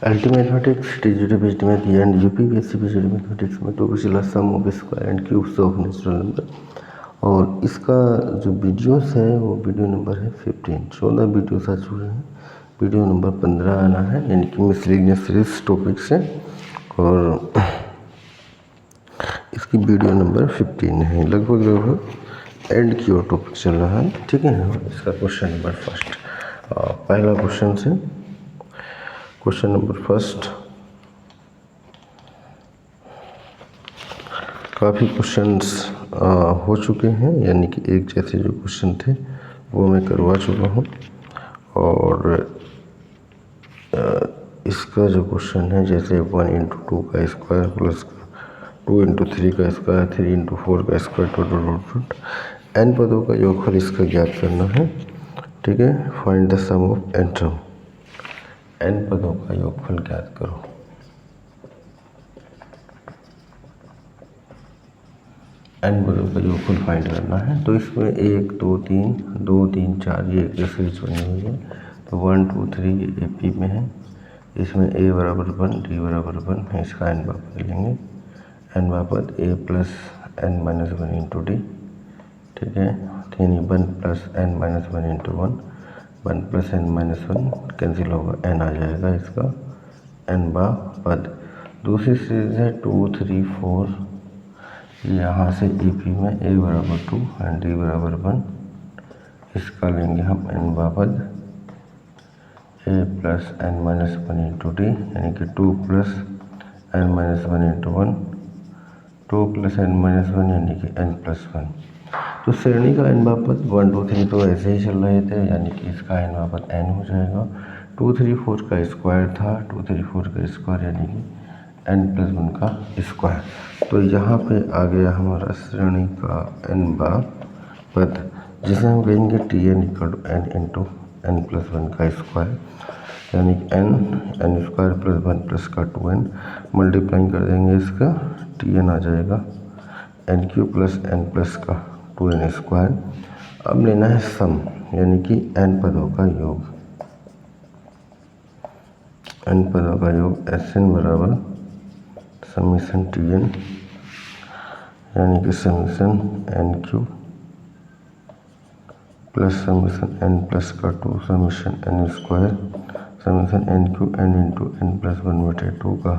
LT Mathematics, TGT Based Math and UPPSC Based Mathematics में तो पिछला sum of square and cubes of natural number, और इसका जो वीडियोस है वो वीडियो नंबर है 15। 14 वीडियोस आ चुके हैं, वीडियो नंबर 15 आना है, यानी कि मिसलेनियस सीरीज टॉपिक से, और इसकी वीडियो नंबर 15 है। लगभग एंड की ओर टॉपिक चल रहा है, ठीक है। इसका क्वेश्चन नंबर फर्स्ट, पहला क्वेश्चन से क्वेश्चन नंबर फर्स्ट। काफ़ी क्वेश्चंस हो चुके हैं, यानी कि एक जैसे जो क्वेश्चन थे वो मैं करवा चुका हूँ, और इसका जो क्वेश्चन है जैसे 1 इंटू 2 का स्क्वायर प्लस 2 इंटू 3 का स्क्वायर, 3 इंटू 4 का स्क्वायर, टोटल एन पदों का योगफल इसका ज्ञात करना है, ठीक है। Find the sum of n term, n पदों का योगफल ज्ञात करो। एन पदों का योगफल फाइंड करना है, तो इसमें 1 2 3 2 3 4 ये एक सीरीज बनी हुई है, तो 1 2 3 ए पी में है। इसमें a बराबर 1, d बराबर 1 है, इसका एन बापत लेंगे। एन बापत a plus n minus 1 into d, ठीक है। 1 plus n minus 1 into 1 plus n minus 1 cancel होगा, एन आ जाएगा इसका एन बापत। दूसरी सीरीज है 2 3 4, यहाँ से ई पी में a बराबर 2 एंड d बराबर 1, इसका लेंगे हम एन बापत a plus n minus 1 into d, यानी कि 2 plus n minus 1 into 1, 2 plus n minus 1 यानी कि एन प्लस 1। तो श्रेणी का एन बापत 1 2 3 तो ऐसे ही चल रहे थे, यानी कि इसका एन बापत एन हो जाएगा। 2 3 4 का स्क्वायर था, 2 3 4 का स्क्वायर यानी कि एन प्लस 1 का स्क्वायर। तो यहाँ पे आ गया हमारा श्रेणी का एन बापत, जिसे हम कहेंगे t n equal to n into n plus 1 का स्क्वायर, यानी कि एन स्क्वायर प्लस 1 प्लस का 2n मल्टीप्लाइंग कर देंगे, इसका टी एन आ जाएगा n cube plus n plus का 2n स्क्वायर। अब लेना है सम, यानी कि एन पदों का योग, एन पदों का योग एस एन बराबर समीशन टी एन, यानी कि summation n cube plus summation n plus का 2 summation n square summation n cube n into n plus 1/2 का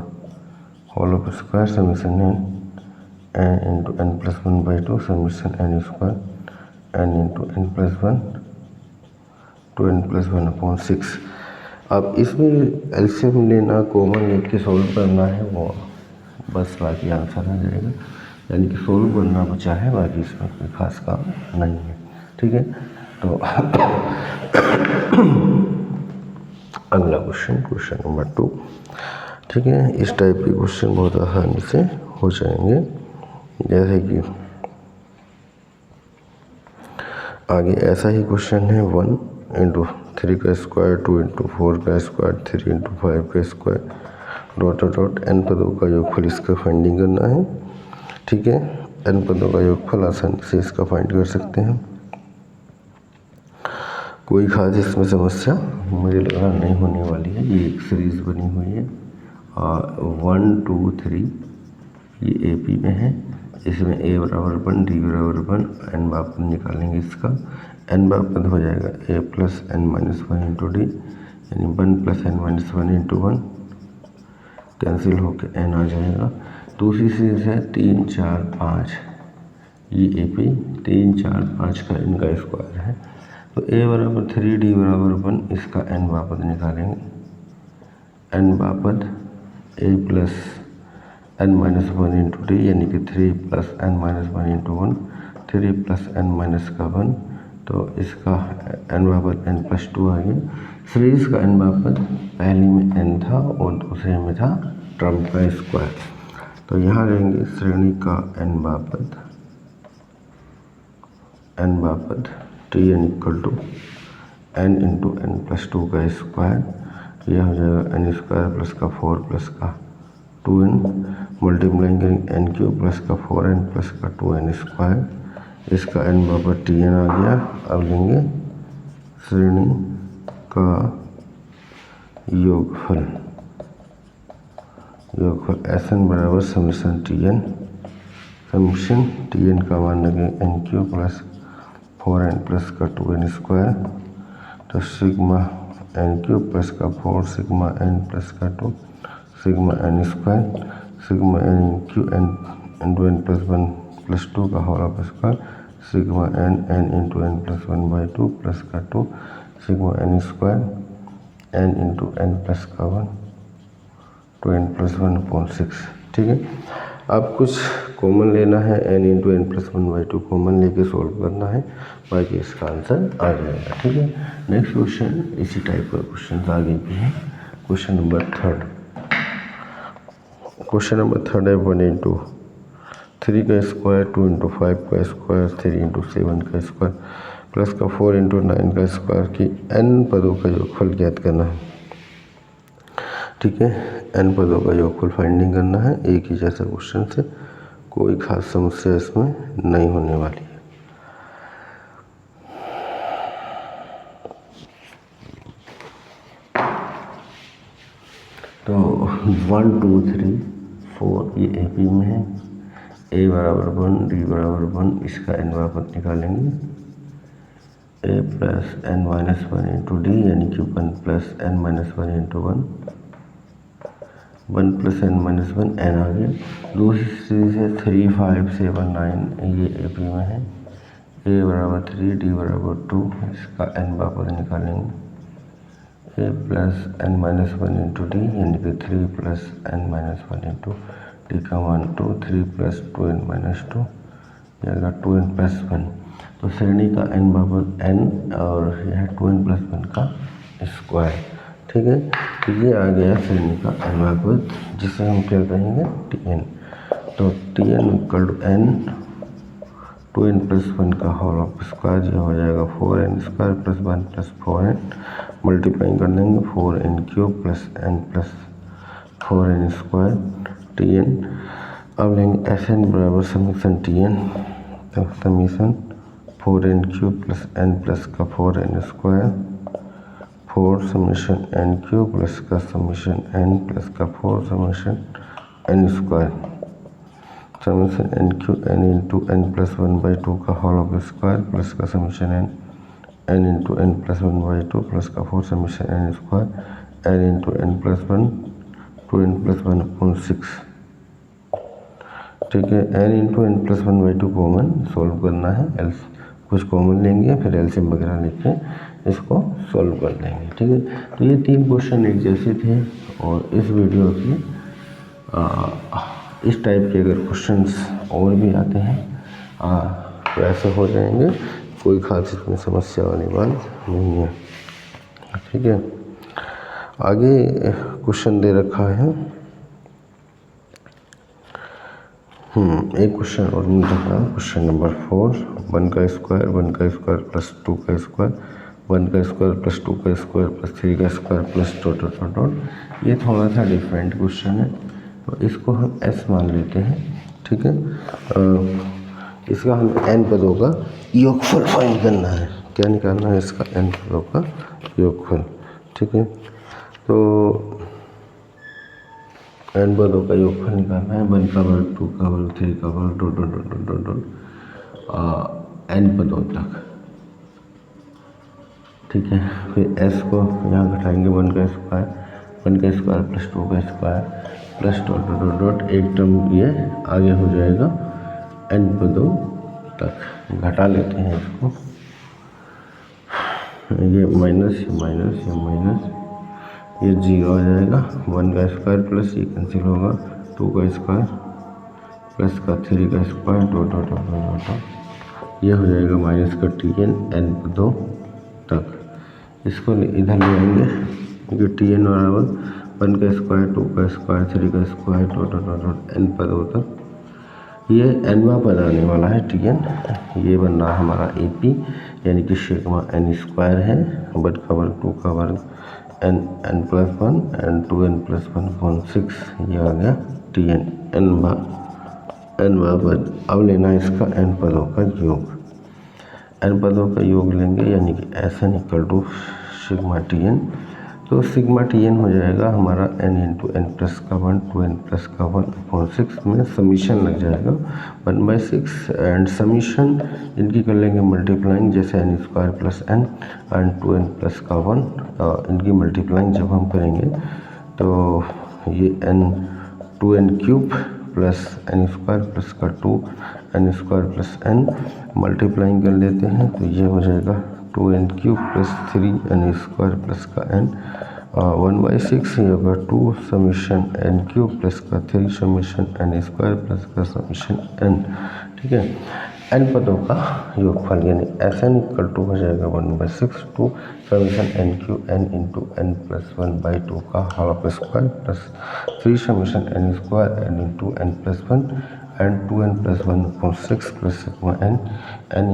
whole of square summation n into n plus 1/2 summation n square n into n plus 1 two n plus 1/6। अब इसमें LCM लेना, common लेके solve करना है, वो बस बाकी आंसर आ जाएगा, यानी कि सोल्व करना बचा है, बाकी इसमें कोई खास काम नहीं है, ठीक है। तो अगला क्वेश्चन, क्वेश्चन नंबर 2, ठीक है। इस टाइप के क्वेश्चन बहुत आसानी से हो जाएंगे, जैसे कि आगे ऐसा ही क्वेश्चन है 1 इंटू 3 का स्क्वायर, 2 इंटू 4 का स्क्वायर, 3 इंटू 5 का स्क्वायर, डॉट एन पदों का योगफल इसका फाइंडिंग करना है, ठीक है। एन पदों का योगफल आसानी से इसका फाइंड कर सकते हैं, कोई खास इसमें समस्या मुझे लग रहा नहीं होने वाली है। ये एक सीरीज़ बनी हुई है, 1 2 3 ये ए पी में है, इसमें a बराबर 1 d बराबर 1 एन बापत निकालेंगे, इसका एन बापत हो जाएगा a plus n minus 1 into d, यानी 1 plus n minus 1 into 1 cancel होकर एन आ जाएगा। दूसरी सीरीज है 3 4 5, ये ए पी 3 4 5 का इनका स्क्वायर है, तो a बराबर 3 d बराबर 1, इसका एन बापत निकालेंगे, एन बापत a plus n minus 1 into d, यानी कि 3 plus n minus 1 into 1, 3 plus n minus का 1, तो इसका एन बापत एन प्लस 2 आ गया। सीरीज का एन बापत पहली में एन था और दूसरे में था टर्म का स्क्वायर, तो यहाँ रहेंगे श्रेणी का एन बापत t n equal to n into n plus 2 का स्क्वायर, यह हो जाएगा एन स्क्वायर प्लस का 4 प्लस का 2n मल्टीप्लाइंग करेंगे एन क्यू प्लस का 4n प्लस का 2n स्क्वायर, इसका एन बराबर टी एन आ गया। अब लेंगे श्रेणी का योगफल, योगफल एस एन बराबर समीशन टी एन का मान लगे N cube plus 4n plus का 2n स्क्वायर, तो सिग्मा एन क्यू प्लस का 4 सिग्मा एन प्लस का 2 sigma n square sigma n cube n into n plus 1 plus 2 का whole of square sigma n n into n plus 1/2 plus का 2 sigma n square n into n plus का 1 2n plus 1/6। ठीक है, अब कुछ common लेना है, n into n plus 1/2 common लेके सॉल्व करना है, बाकी इसका आंसर आ जाएगा। ठीक है, नेक्स्ट क्वेश्चन इसी टाइप का क्वेश्चन आगे भी है। क्वेश्चन नंबर थर्ड है 1 इंटू 3 का स्क्वायर 2 इंटू 5 का स्क्वायर 3 इंटू 7 का स्क्वायर प्लस का 4 इंटू 9 का स्क्वायर की n पदों का योगफल ज्ञात करना है। ठीक है, n पदों का योगफल फाइंडिंग करना है। एक ही जैसा क्वेश्चन से कोई खास समस्या इसमें नहीं होने वाली है। तो 1 2 3 4 ये ए पी में है, a बराबर 1 d बराबर 1, इसका n वापस निकालेंगे a plus n minus 1 into d यानी कि 1 plus n minus 1 into 1 plus n minus 1 n आ गया। दूसरी सीरीज है 3 5 7 9 ये ए पी में है, a बराबर 3 d बराबर 2, इसका n वापस निकालेंगे a plus n minus 1 into d यानी कि 3 plus n minus 1 into D का मान 2 3 प्लस 2n माइनस 2 जाएगा 2n प्लस 1। तो श्रेणी का n बराबर n और यह 2n प्लस 1 का स्क्वायर। ठीक है, तो ये आ गया श्रेणी का n बराबर, जिसे हम क्या कहेंगे tn। तो tn equal to n 2n plus 1 का होल ऑफ स्क्वायर, ये हो जाएगा 4n square plus 1 plus 4n, multiply कर लेंगे 4n cube plus n plus 4n square tn। अब लेंगे एस एन बराबर समीशन tn, तो summation 4n cube plus n plus का 4n square 4 summation n cube plus का समीशन n प्लस का 4 summation n square summation n cube n into n plus 1/2 का whole of square plus का summation n into n plus 1/2 plus का 4 summation n square n into n plus 1 2n plus 1/6। ठीक है, n into n plus 1/2 common solve करना है, else कुछ common लेंगे फिर एलसीएम वगैरह लिख के इसको सॉल्व कर देंगे। ठीक है, तो ये 3 क्वेश्चन एक जैसे थे और इस वीडियो की इस टाइप के अगर क्वेश्चंस और भी आते हैं तो ऐसे हो जाएंगे, कोई खास इसमें समस्या वाली बात नहीं है। ठीक है, आगे क्वेश्चन दे रखा है एक क्वेश्चन और मिल रहा है, क्वेश्चन नंबर 4 1 का स्क्वायर प्लस 2 का स्क्वायर 1 का स्क्वायर प्लस 2 का स्क्वायर प्लस 3 का स्क्वायर प्लस डॉट। ये थोड़ा सा डिफरेंट क्वेश्चन है, तो इसको हम s मान लेते हैं। ठीक है, इसका हम n पदों का योगफल फाइंड करना है। क्या निकालना है? इसका n पदों का योगफल। ठीक है, तो n पदों का योगफल निकालना है, 1 का वर्ग 2 का वर्ग 3 का वर्ग डॉट n पदों तक। ठीक है, फिर s को यहाँ घटाएंगे 1 का स्क्वायर प्लस 2 का स्क्वायर प्लस डॉट एक टर्म ये आगे हो जाएगा n पदों तक। घटा लेते हैं इसको, ये माइनस ये 0 आ जाएगा, 1 का स्क्वायर प्लस ये कैंसिल होगा 2 का स्क्वायर प्लस का 3 का स्क्वायर डॉट ये हो जाएगा माइनस का tn n पदों तक। इसको इधर ले आएंगे क्योंकि tn बराबर 1 का स्क्वायर 2 का स्क्वायर 3 का स्क्वायर डॉट n पदों तक। ये nवां पद आने वाला है tn, ये बन रहा है हमारा ap यानी कि सिग्मा n स्क्वायर है, 1 का वर्ग 2 का वर्ग n plus 1 and 2n plus 1/6, ये आ गया tn nवां पद। अब लेना है इसका n पदों का योग, n पदों का योग लेंगे यानी कि Sn equal to sigma tn तो सिग्मा टी एन हो जाएगा हमारा n इंटू एन प्लस का 1 2n प्लस का 1/6 में समीशन लग जाएगा 1/6 एंड समीशन इनकी कर लेंगे मल्टीप्लाइंग, जैसे n square plus n and 2n plus का 1 इनकी मल्टीप्लाइंग जब हम करेंगे तो ये n 2n cube plus n square plus का 2n square plus n multiplying कर लेते हैं तो ये हो जाएगा 2n cube plus 3n square plus का n 1/6 ये होगा 2 समीशन n क्यूब प्लस का 3 समीशन n स्क्वायर प्लस का समीशन n। ठीक है, n पदों का योगफल यानी Sn इक्वल टू हो जाएगा 1/6 2 summation n cube n into n plus 1/2 का half square plus 3 summation n square n into n plus 1 and 2n plus 1/6 plus sigma n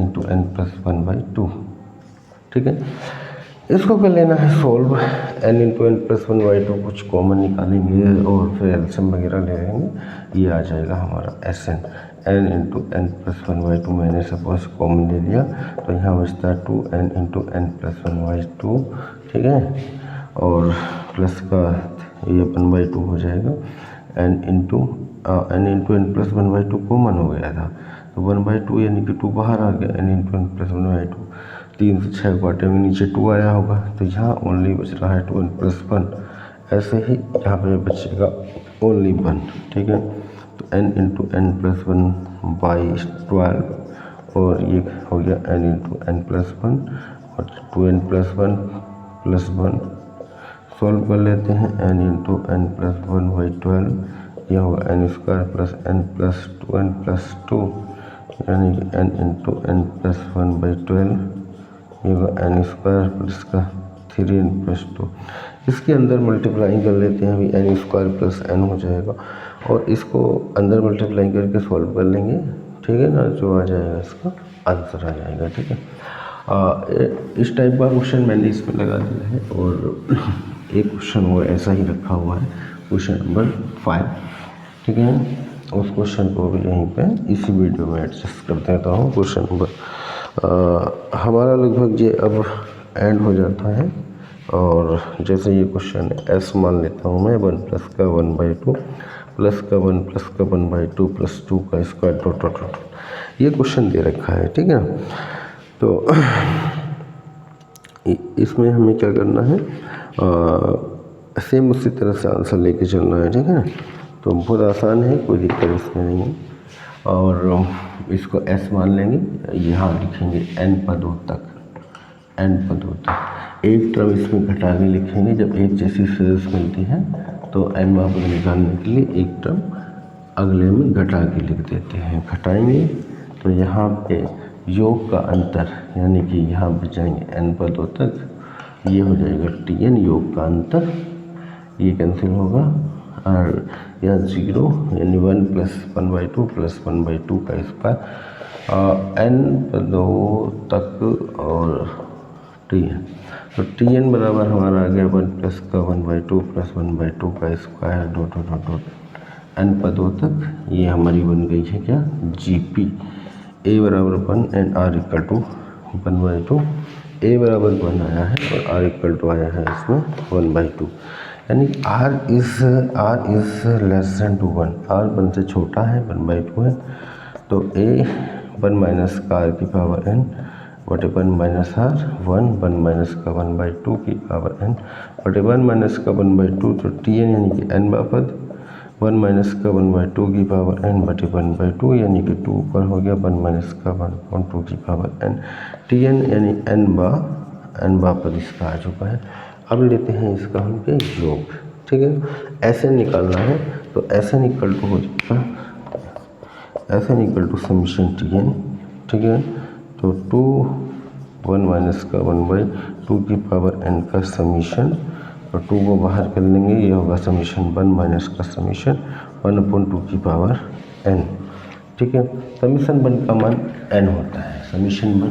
into n plus 1/2। ठीक है, इसको कर लेना है solve, n into n plus 1/2 कुछ common निकालेंगे और फिर एल्शियम वगैरह ले लेंगे, ये आ जाएगा हमारा Sn n into n plus 1/2 मैंने सपोज कॉमन ले लिया तो यहाँ बचता है 2n इंटू एन प्लस 1/2। ठीक है, और प्लस का ये 1/2 हो जाएगा n into n plus 1/2 common हो गया था तो 1/2 यानी कि 2 बाहर आ गया, n इंटू एन प्लस 1/2 3 से 6 काटे में नीचे 2 आया होगा तो यहाँ ओनली बच रहा है 2n प्लस 1, ऐसे ही यहाँ पे बचेगा ओनली 1। ठीक है, तो n इंटू एन प्लस 1/12 और ये हो गया n इंटू एन प्लस 1 और 2n प्लस 1 प्लस 1 सॉल्व कर लेते हैं n इंटू एन प्लस 1/12 यह होगा n square plus n plus 2n plus 2 यानी कि n इंटू एन प्लस 1/12 ये होगा n स्क्वायर प्लस का 3n प्लस 2। इसके अंदर मल्टीप्लाइंग कर लेते हैं, अभी n स्क्वायर प्लस n हो जाएगा और इसको अंदर मल्टीप्लाइंग करके सॉल्व कर लेंगे। ठीक है ना, जो आ जाएगा इसका आंसर आ जाएगा। ठीक है, इस टाइप का क्वेश्चन मैंने इसमें लगा दिया है और एक क्वेश्चन वो ऐसा ही रखा हुआ है, क्वेश्चन नंबर 5। ठीक है, उस क्वेश्चन को भी यहीं पे इसी वीडियो में एडजस्ट कर देता हूँ। क्वेश्चन नंबर हमारा लगभग ये अब एंड हो जाता है और जैसे ये क्वेश्चन S मान लेता हूँ मैं 1 प्लस का 1/2 प्लस का 1 प्लस का 1/2 प्लस 2 का स्क्वायर डॉट ये क्वेश्चन दे रखा है। ठीक है, तो इसमें हमें क्या करना है, सेम उसी तरह से आंसर लेके चलना है। ठीक है ना, तो बहुत आसान है, कोई दिक्कत इसमें नहीं है और इसको S मान लेंगे, यहाँ लिखेंगे n पदों तक, एक टर्म इसमें घटा के लिखेंगे। जब एक जैसी सीरीज मिलती है तो n पद निकालने के लिए एक टर्म अगले में घटा के लिख देते हैं। घटाएंगे तो यहाँ पे योग का अंतर यानी कि यहाँ बचाएंगे n पदों तक, ये हो जाएगा Tn योग का अंतर, ये कैंसिल होगा और यह 0 यानी 1 प्लस 1/2 प्लस 1/2 का स्क्वायर n पदों तक और Tn, तो Tn बराबर हमारा आ गया 1 प्लस का 1/2 प्लस 1/2 का स्क्वायर डॉट n पदों तक। ये हमारी बन गई है क्या, Gp। a बराबर 1 and r equal to 1/2, a बराबर 1 आया है और r इक्वल टू आया है इसमें 1/2, यानी r is less than to 1, r 1 से छोटा है 1/2 है, तो a 1 माइनस का r की पावर n बटे 1 माइनस r 1 माइनस का 1/2 की पावर n बटे 1 माइनस का 1/2, तो Tn यानी कि n बापद 1 माइनस का 1/2 की पावर n बटे 1/2 यानी कि 2 ऊपर हो गया 1 माइनस का 1/2 की पावर n। Tn यानी n बापद इसका आ चुका है। अब लेते हैं इसका हम पे योग। ठीक है, Sn निकालना है तो Sn इक्वल टू हो जाएगा Sn equal to summation Tn। ठीक है, तो 1 माइनस का 1/2 की पावर n का समीशन और 2 को बाहर कर लेंगे, ये होगा समीशन 1 माइनस का समीशन 1/2 की पावर n। ठीक है, समीशन 1 का मान n होता है, समीशन 1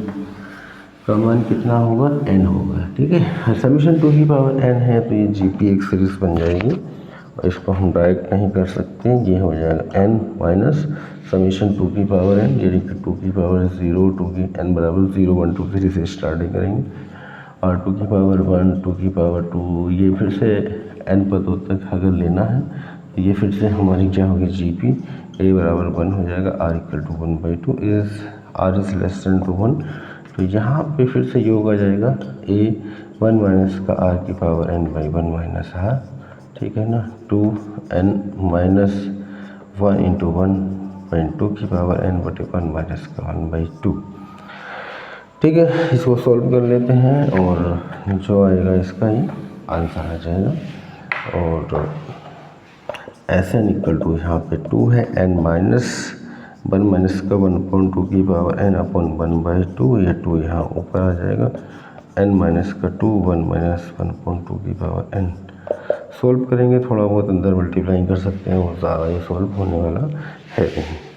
का मान कितना होगा, n होगा। ठीक है, समीशन 2 की पावर n है तो ये Gp एक सीरीज बन जाएगी और इसको हम डायरेक्ट नहीं कर सकते, ये हो जाएगा n माइनस समीशन 2 की पावर n, यानी कि 2 की पावर 0 2 की n बराबर 0 1 2 3 से स्टार्टिंग करेंगे और 2 की पावर 1, 2 की पावर 2, ये फिर से n पदों तक अगर लेना है तो ये फिर से हमारी क्या होगी GP a बराबर 1 हो जाएगा, r equal to 1/2 is r is less than to 1। तो यहाँ पे फिर से योग आ जाएगा a 1 माइनस का r की power n by 1 minus r, ठीक है ना, 2n माइनस 1 इंटू 1/2 की पावर n बटे 1 माइनस का 1/2। ठीक है, इसको सॉल्व कर लेते हैं और जो आएगा इसका ही आंसर आ जाएगा। और Sn इक्वल टू यहाँ पे 2 है, n माइनस 1 माइनस का 1/2 की पावर n अपॉन 1/2, ये 2 यहाँ ऊपर आ जाएगा, n माइनस का 2, 1 माइनस 1/2 की पावर n। सोल्व करेंगे, थोड़ा बहुत अंदर मल्टीप्लाई कर सकते हैं, वो ज़्यादा ये सॉल्व होने वाला है नहीं।